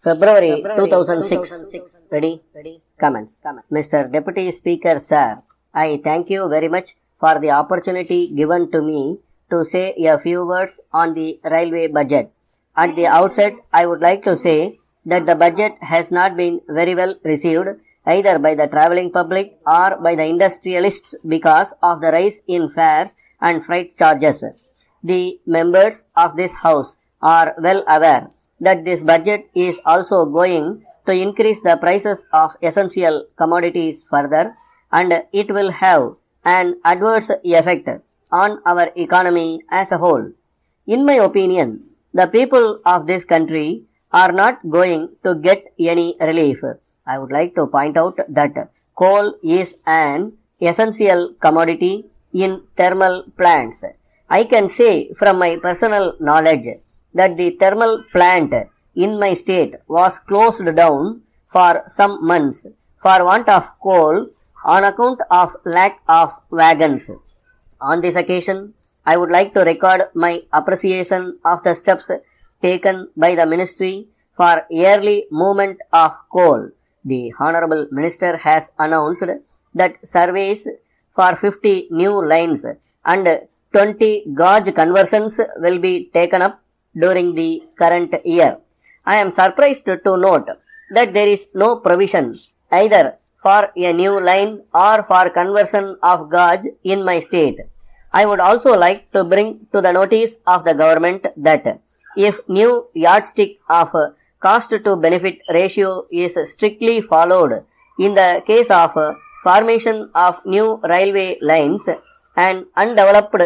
February 2006. Ready? Comments. Mr. Deputy Speaker, Sir, I thank you very much for the opportunity given to me to say a few words on the railway budget. At the outset, I would like to say that the budget has not been very well received either by the travelling public or by the industrialists because of the rise in fares and freight charges. The members of this House are well aware that this budget is also going to increase the prices of essential commodities further, and it will have an adverse effect on our economy as a whole. In my opinion, the people of this country are not going to get any relief. I would like to point out that coal is an essential commodity in thermal plants. I can say from my personal knowledge that the thermal plant in my state was closed down for some months for want of coal on account of lack of wagons. On this occasion, I would like to record my appreciation of the steps taken by the Ministry for early movement of coal. The Honorable Minister has announced that surveys for 50 new lines and 20 gauge conversions will be taken up during the current year. I am surprised to note that there is no provision either for a new line or for conversion of gauge in my state. I would also like to bring to the notice of the government that if new yardstick of cost to benefit ratio is strictly followed in the case of formation of new railway lines, an undeveloped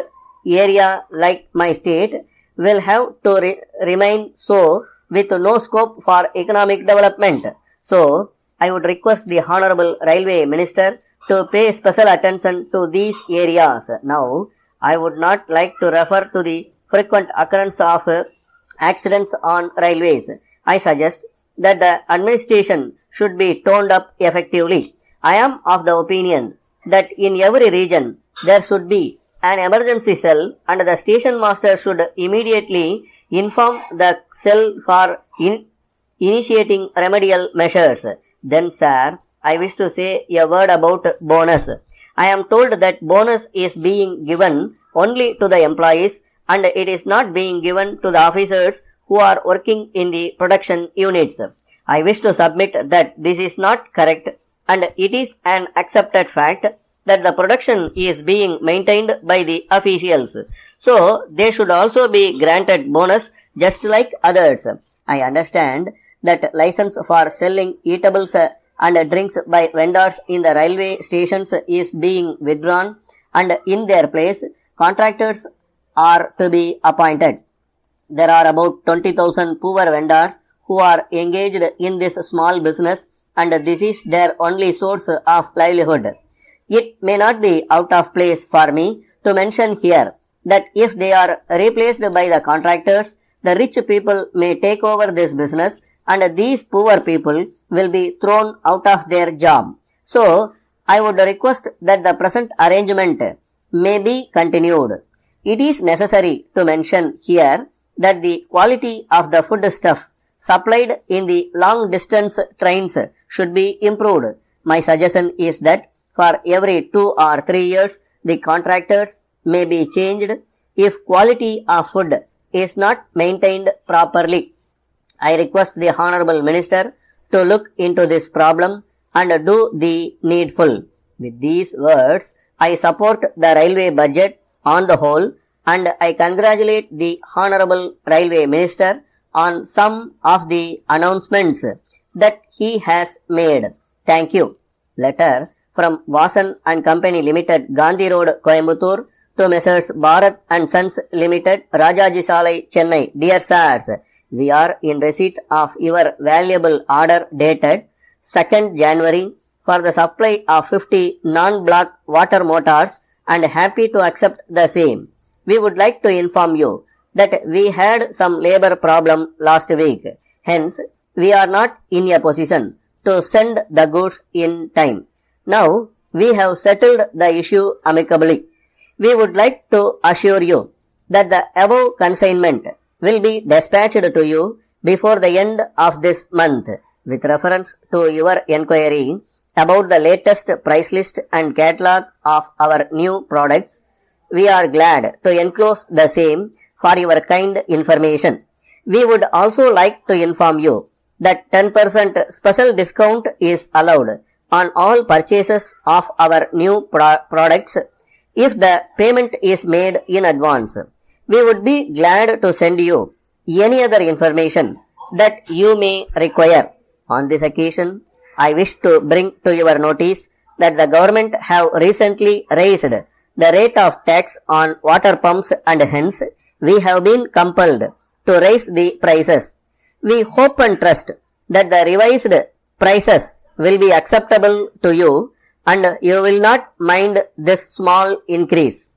area like my state will have to remain so with no scope for economic development. So, I would request the Honorable Railway Minister to pay special attention to these areas. Now, I would not like to refer to the frequent occurrence of accidents on railways. I suggest that the administration should be toned up effectively. I am of the opinion that in every region there should be an emergency cell and the station master should immediately inform the cell for initiating remedial measures. Then, sir, I wish to say a word about bonus. I am told that bonus is being given only to the employees and it is not being given to the officers who are working in the production units. I wish to submit that this is not correct and it is an accepted fact that the production is being maintained by the officials. So, they should also be granted bonus just like others. I understand that license for selling eatables and drinks by vendors in the railway stations is being withdrawn and in their place, contractors are to be appointed. There are about 20,000 poor vendors who are engaged in this small business and this is their only source of livelihood. It may not be out of place for me to mention here that if they are replaced by the contractors, the rich people may take over this business and these poor people will be thrown out of their job. So, I would request that the present arrangement may be continued. It is necessary to mention here that the quality of the foodstuff supplied in the long distance trains should be improved. My suggestion is that for every 2 or 3 years, the contractors may be changed if quality of food is not maintained properly. I request the Honorable Minister to look into this problem and do the needful. With these words, I support the railway budget on the whole and I congratulate the Honorable Railway Minister on some of the announcements that he has made. Thank you. Letter from Vasan and Company Limited, Gandhi Road, Coimbatore to Messrs. Bharat and Sons Limited, Rajaji Salai, Chennai. Dear sirs, we are in receipt of your valuable order dated 2nd January for the supply of 50 non-block water motors and happy to accept the same. We would like to inform you that we had some labor problem last week. Hence, we are not in a position to send the goods in time. Now, we have settled the issue amicably. We would like to assure you that the above consignment will be dispatched to you before the end of this month. With reference to your enquiry about the latest price list and catalog of our new products, we are glad to enclose the same for your kind information. We would also like to inform you that 10% special discount is allowed on all purchases of our new products if the payment is made in advance. We would be glad to send you any other information that you may require. On this occasion, I wish to bring to your notice that the government have recently raised the rate of tax on water pumps and hence we have been compelled to raise the prices. We hope and trust that the revised prices will be acceptable to you and you will not mind this small increase.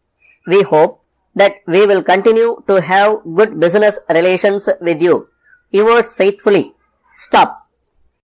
We hope that we will continue to have good business relations with you. Yours faithfully. Stop.